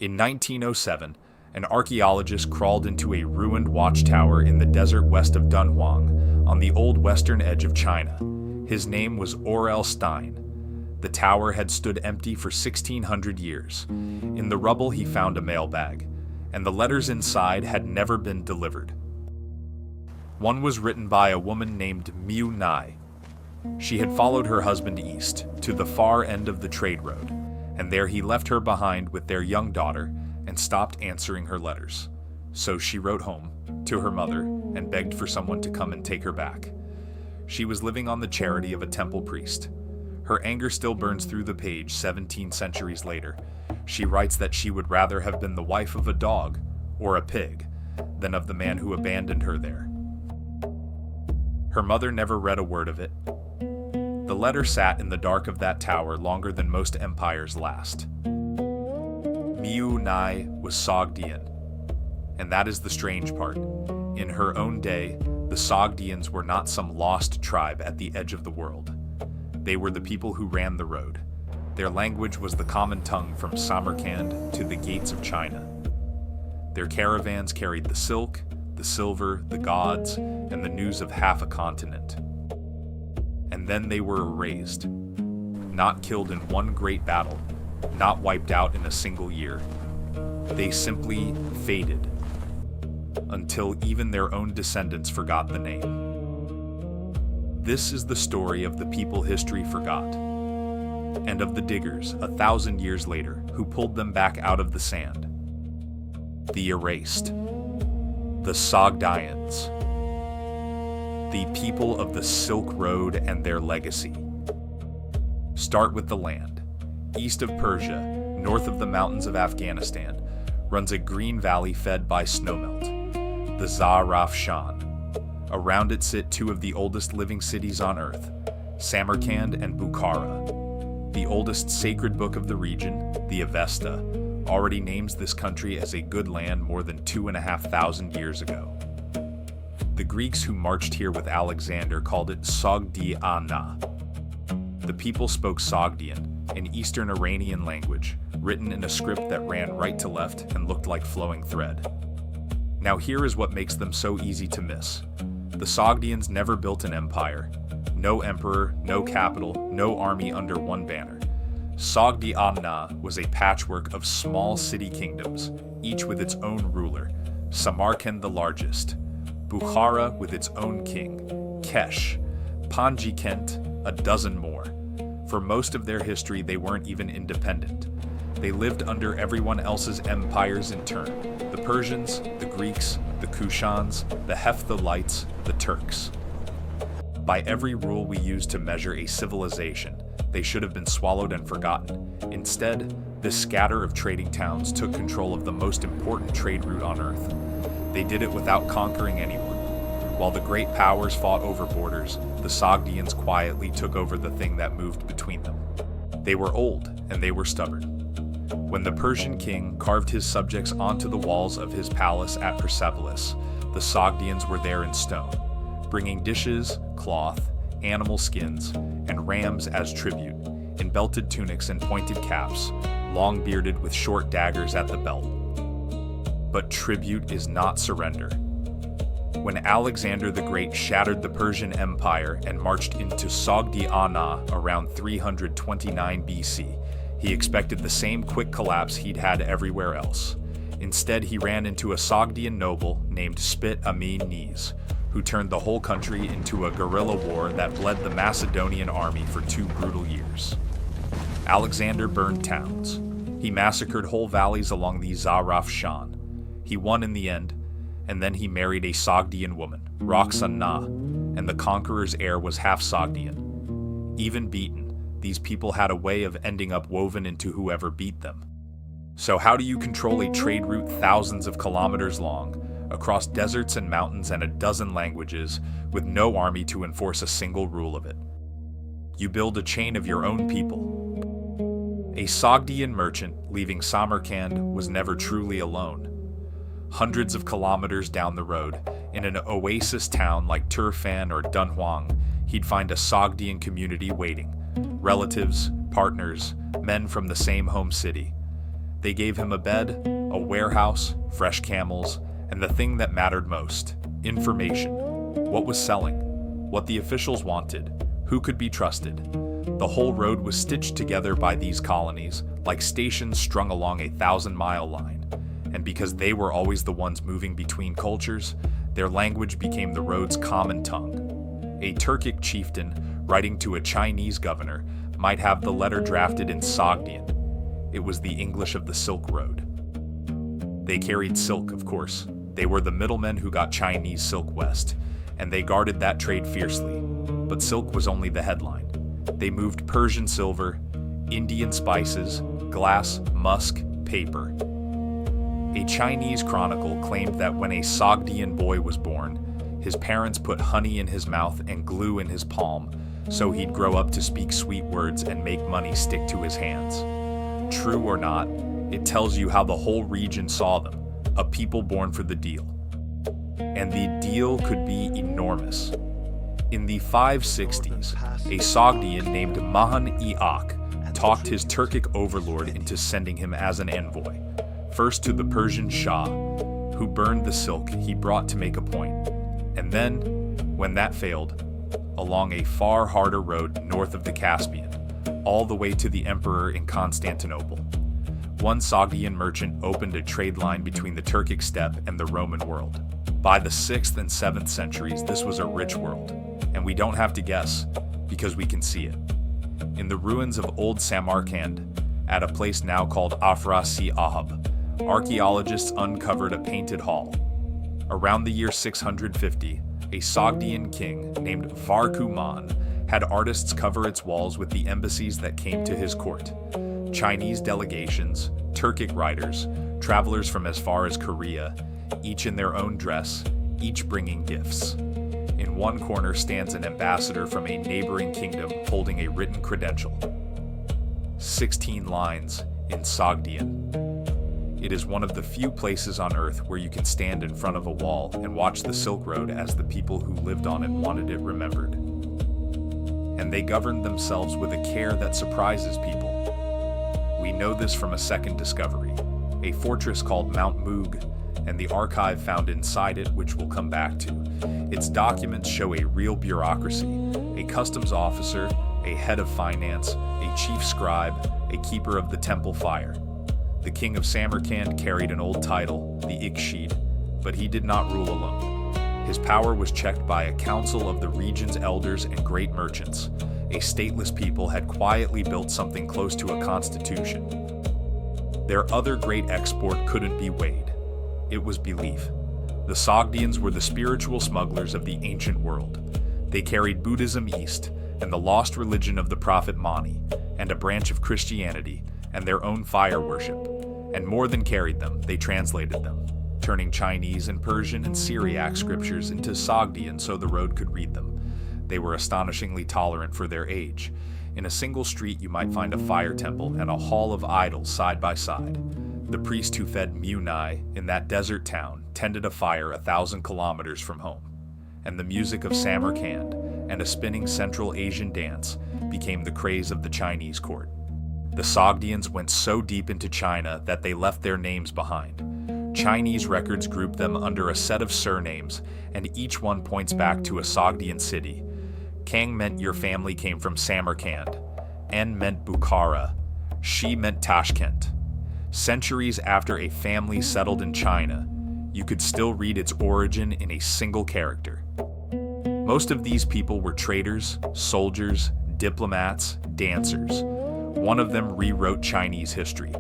In 1907, an archaeologist crawled into a ruined watchtower in the desert west of Dunhuang, on the old western edge of China. His name was Aurel Stein. The tower had stood empty for 1,600 years. In the rubble he found a mailbag, and the letters inside had never been delivered. One was written by a woman named Miu Nai. She had followed her husband east, to the far end of the trade road, and there he left her behind with their young daughter and stopped answering her letters. So she wrote home to her mother and begged for someone to come and take her back. She was living on the charity of a temple priest. Her anger still burns through the page 17 centuries later. She writes that she would rather have been the wife of a dog or a pig than of the man who abandoned her there. Her mother never read a word of it. The letter sat in the dark of that tower longer than most empires last. Miu Nai was Sogdian, and that is the strange part. In her own day, the Sogdians were not some lost tribe at the edge of the world. They were the people who ran the road. Their language was the common tongue from Samarkand to the gates of China. Their caravans carried the silk, the silver, the gods, and the news of half a continent. And then they were erased, not killed in one great battle, not wiped out in a single year. They simply faded, until even their own descendants forgot the name. This is the story of the people history forgot, and of the diggers 1,000 years later who pulled them back out of the sand. The erased, the Sogdians, the people of the Silk Road and their legacy. Start with the land. East of Persia, north of the mountains of Afghanistan, runs a green valley fed by snowmelt, the Archaeology. Around it sit two of the oldest living cities on earth, Samarkand and Bukhara. The oldest sacred book of the region, the Avesta, already names this country as a good land more than 2,500 years ago. The Greeks who marched here with Alexander called it Sogdiana. The people spoke Sogdian, an Eastern Iranian language, written in a script that ran right to left and looked like flowing thread. Now here is what makes them so easy to miss. The Sogdians never built an empire. No emperor, no capital, no army under one banner. Sogdiana was a patchwork of small city kingdoms, each with its own ruler. Samarkand the largest, Bukhara with its own king, Kesh, Panjikent, a dozen more. For most of their history, they weren't even independent. They lived under everyone else's empires in turn. The Persians, the Greeks, the Kushans, the Hephthalites, the Turks. By every rule we use to measure a civilization, they should have been swallowed and forgotten. Instead, this scatter of trading towns took control of the most important trade route on Earth. They did it without conquering anyone. While the great powers fought over borders, the Sogdians quietly took over the thing that moved between them. They were old, and they were stubborn. When the Persian king carved his subjects onto the walls of his palace at Persepolis, the Sogdians were there in stone, bringing dishes, cloth, animal skins, and rams as tribute, in belted tunics and pointed caps, long-bearded with short daggers at the belt. But tribute is not surrender. When Alexander the Great shattered the Persian Empire and marched into Sogdiana around 329 BC, he expected the same quick collapse he'd had everywhere else. Instead, he ran into a Sogdian noble named Spit Amin Niz, who turned the whole country into a guerrilla war that bled the Macedonian army for 2 brutal years. Alexander burned towns. He massacred whole valleys along the Zarafshan. He won in the end, and then he married a Sogdian woman, Roxana, and the conqueror's heir was half Sogdian. Even beaten, these people had a way of ending up woven into whoever beat them. So how do you control a trade route thousands of kilometers long, across deserts and mountains and a dozen languages, with no army to enforce a single rule of it? You build a chain of your own people. A Sogdian merchant leaving Samarkand was never truly alone. Hundreds of kilometers down the road, in an oasis town like Turfan or Dunhuang, he'd find a Sogdian community waiting. Relatives, partners, men from the same home city. They gave him a bed, a warehouse, fresh camels, and the thing that mattered most, information. What was selling, what the officials wanted, who could be trusted. The whole road was stitched together by these colonies, like stations strung along a 1,000-mile line. And because they were always the ones moving between cultures, their language became the road's common tongue. A Turkic chieftain writing to a Chinese governor might have the letter drafted in Sogdian. It was the English of the Silk Road. They carried silk, of course. They were the middlemen who got Chinese silk west, and they guarded that trade fiercely. But silk was only the headline. They moved Persian silver, Indian spices, glass, musk, paper. A Chinese chronicle claimed that when a Sogdian boy was born, his parents put honey in his mouth and glue in his palm, so he'd grow up to speak sweet words and make money stick to his hands. True or not, it tells you how the whole region saw them, a people born for the deal. And the deal could be enormous. In the 560s, a Sogdian named Mahan-i-Ak talked his Turkic overlord into sending him as an envoy, first to the Persian Shah, who burned the silk he brought to make a point, and then, when that failed, along a far harder road north of the Caspian, all the way to the emperor in Constantinople. One Sogdian merchant opened a trade line between the Turkic steppe and the Roman world. By the 6th and 7th centuries, this was a rich world, and we don't have to guess, because we can see it. In the ruins of old Samarkand, at a place now called Afrasiab, archaeologists uncovered a painted hall. Around the year 650, a Sogdian king named Varkuman had artists cover its walls with the embassies that came to his court. Chinese delegations, Turkic writers, travelers from as far as Korea, each in their own dress, each bringing gifts. In one corner stands an ambassador from a neighboring kingdom holding a written credential. 16 lines in Sogdian. It is one of the few places on Earth where you can stand in front of a wall and watch the Silk Road as the people who lived on it wanted it remembered. And they governed themselves with a care that surprises people. We know this from a second discovery, a fortress called Mount Moog, and the archive found inside it, which we'll come back to. Its documents show a real bureaucracy, a customs officer, a head of finance, a chief scribe, a keeper of the temple fire. The king of Samarkand carried an old title, the Ikshid, but he did not rule alone. His power was checked by a council of the region's elders and great merchants. A stateless people had quietly built something close to a constitution. Their other great export couldn't be weighed. It was belief. The Sogdians were the spiritual smugglers of the ancient world. They carried Buddhism east, and the lost religion of the prophet Mani, and a branch of Christianity, and their own fire worship. And more than carried them, they translated them, turning Chinese and Persian and Syriac scriptures into Sogdian so the road could read them. They were astonishingly tolerant for their age. In a single street you might find a fire temple and a hall of idols side by side. The priest who fed Munai in that desert town tended a fire 1,000 kilometers from home. And the music of Samarkand and a spinning Central Asian dance became the craze of the Chinese court. The Sogdians went so deep into China that they left their names behind. Chinese records group them under a set of surnames, and each one points back to a Sogdian city. Kang meant your family came from Samarkand. En meant Bukhara. Shi meant Tashkent. Centuries after a family settled in China, you could still read its origin in a single character. Most of these people were traders, soldiers, diplomats, dancers. One of them rewrote Chinese history.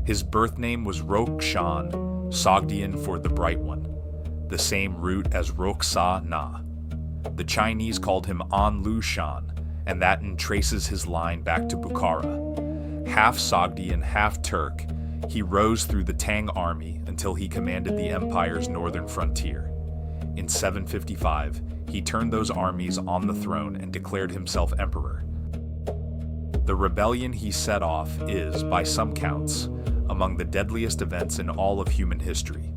His birth name was Rokshan, Sogdian for the Bright One, the same root as Roksa Na. The Chinese called him An Lu Shan, and that traces his line back to Bukhara. Half Sogdian, half Turk, he rose through the Tang army until he commanded the empire's northern frontier. In 755, he turned those armies on the throne and declared himself emperor. The rebellion he set off is, by some counts, among the deadliest events in all of human history.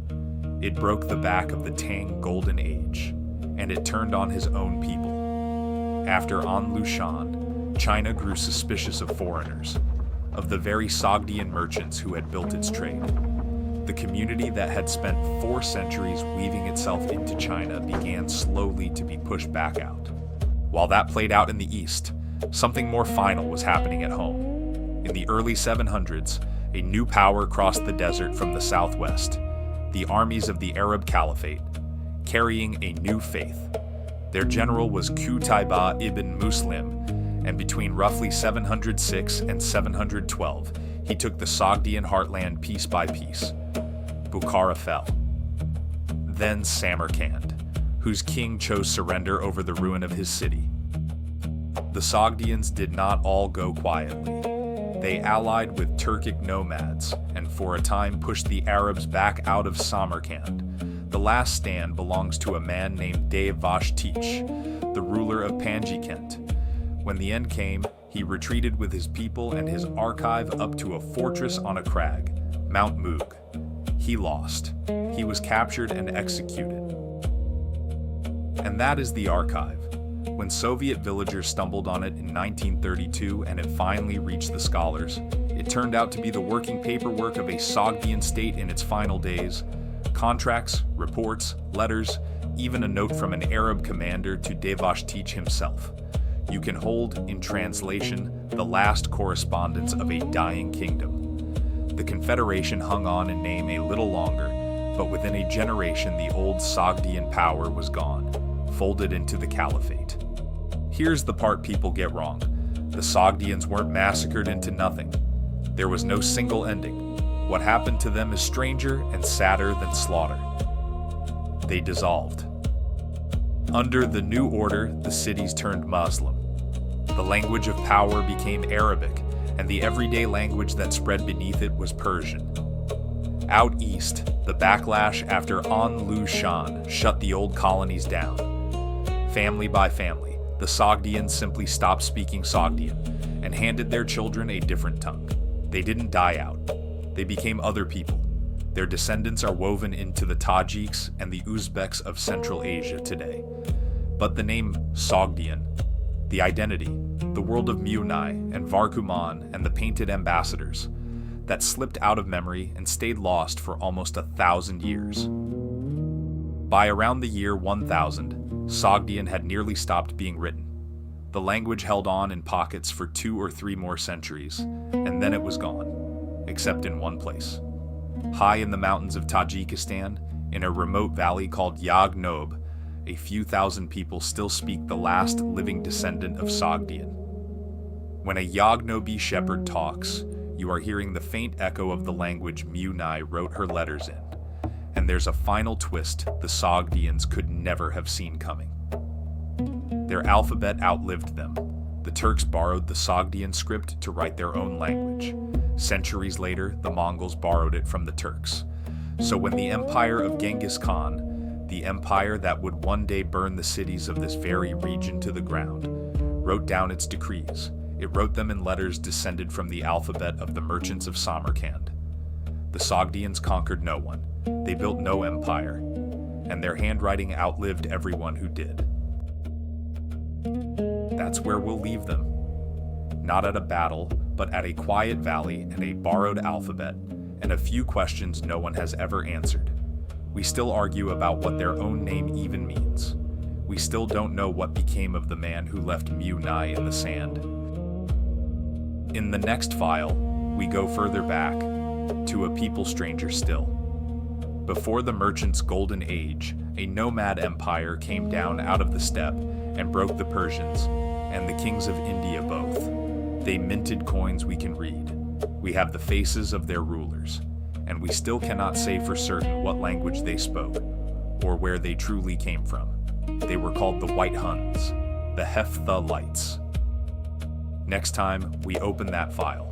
It broke the back of the Tang Golden Age, and it turned on his own people. After An Lu Shan, China grew suspicious of foreigners. of the very Sogdian merchants who had built its trade. The community that had spent 4 centuries weaving itself into China began slowly to be pushed back out. While that played out in the east, something more final was happening at home. In the early 700s, a new power crossed the desert from the southwest, the armies of the Arab Caliphate, carrying a new faith. Their general was Qutayba ibn Muslim, and between roughly 706 and 712, he took the Sogdian heartland piece by piece. Bukhara fell. Then Samarkand, whose king chose surrender over the ruin of his city. The Sogdians did not all go quietly. They allied with Turkic nomads and for a time pushed the Arabs back out of Samarkand. The last stand belongs to a man named Vashtiq, the ruler of Panjikent. When the end came, he retreated with his people and his archive up to a fortress on a crag, Mount Moog. He lost. He was captured and executed. And that is the archive. When Soviet villagers stumbled on it in 1932 and it finally reached the scholars, it turned out to be the working paperwork of a Sogdian state in its final days. Contracts, reports, letters, even a note from an Arab commander to Vashtiq himself. You can hold, in translation, the last correspondence of a dying kingdom. The Confederation hung on in name a little longer, but within a generation the old Sogdian power was gone, folded into the Caliphate. Here's the part people get wrong. The Sogdians weren't massacred into nothing. There was no single ending. What happened to them is stranger and sadder than slaughter. They dissolved. Under the new order, the cities turned Muslim. The language of power became Arabic, and the everyday language that spread beneath it was Persian. Out east, the backlash after An Shan shut the old colonies down. Family by family, the Sogdians simply stopped speaking Sogdian and handed their children a different tongue. They didn't die out. They became other people. Their descendants are woven into the Tajiks and the Uzbeks of Central Asia today. But the name Sogdian, the identity, the world of Munai and Varkuman and the painted ambassadors, that slipped out of memory and stayed lost for almost 1,000 years. By around the year 1000, Sogdian had nearly stopped being written. The language held on in pockets for 2 or 3 more centuries, and then it was gone, except in one place. High in the mountains of Tajikistan, in a remote valley called Yagnob, a few thousand people still speak the last living descendant of Sogdian. When a Yagnobi shepherd talks, you are hearing the faint echo of the language Munai wrote her letters in, and there's a final twist the Sogdians could never have seen coming. Their alphabet outlived them. The Turks borrowed the Sogdian script to write their own language. Centuries later, the Mongols borrowed it from the Turks. So when the empire of Genghis Khan, the empire that would one day burn the cities of this very region to the ground, wrote down its decrees, it wrote them in letters descended from the alphabet of the merchants of Samarkand. The Sogdians conquered no one. They built no empire, and their handwriting outlived everyone who did. That's where we'll leave them. Not at a battle, but at a quiet valley and a borrowed alphabet, and a few questions no one has ever answered. We still argue about what their own name even means. We still don't know what became of the man who left Munai in the sand. In the next file, we go further back, to a people stranger still. Before the merchants' golden age, a nomad empire came down out of the steppe and broke the Persians, and the kings of India both. They minted coins we can read. We have the faces of their rulers, and we still cannot say for certain what language they spoke, or where they truly came from. They were called the White Huns, the Hephthalites. Next time, we open that file.